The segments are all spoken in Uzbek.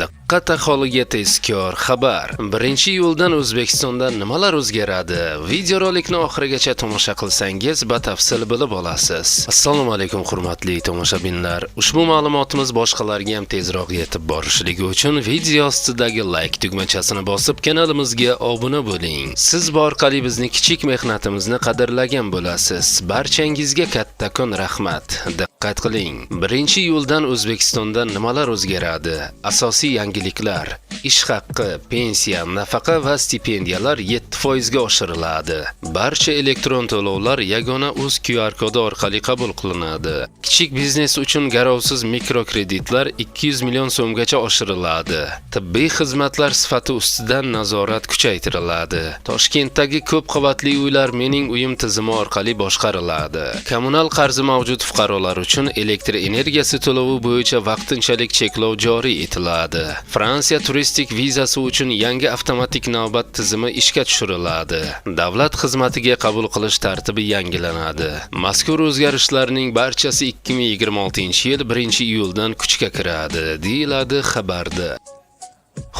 Diqqat aholiga tezkor xabar. 1-iyuldan O'zbekistonda nimalar o'zgaradi? Videorolikni oxirigacha tomosha qilsangiz batafsil bilib olasiz. Assalomu alaykum hurmatli tomoshabinlar. Ushbu ma'lumotimiz boshqalarga ham tezroq yetib borishligi uchun video ostidagi like tugmachasini bosib kanalimizga obuna bo'ling. Siz bu orqali bizning kichik mehnatimizni qadrlagan bo'lasiz. Barchangizga kattakon rahmat. Diqqat qiling. 1-iyuldan O'zbekistonda nimalar o'zgaradi? Asosiy yangiliklar: ish haqqi, pensiya, nafaqa va stipendiyalar 7% ga oshiriladi. Barcha elektron to'lovlar yagona o'z QR kodi orqali qabul qilinadi. Kichik biznes uchun garovsiz mikrokreditlar 200 million so'mgacha oshiriladi. Tibbiy xizmatlar sifati ustidan nazorat kuchaytiriladi. Toshkentdagi ko'p qavatli uylar Mening uyim tizimi orqali boshqariladi. Kommunal qarzi mavjud fuqarolar uchun elektr energiyasi to'lovi bo'yicha vaqtinchalik cheklov joriy etiladi. Fransiya turistik vizasi uchun yangi avtomatik navbat tizimi ishga tushiriladi. Davlat xizmatiga qabul qilish tartibi yangilanadi. Mazkur o'zgarishlarning barchasi 2026-yil 1-iyuldan kuchga kiradi, deyiladi xabarda.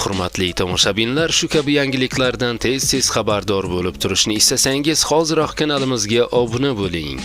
Hurmatli tomoshabinlar, shu kabi yangiliklardan tez-tez xabardor bo'lib turishni istasangiz, hoziroq kanalimizga obuna bo'ling.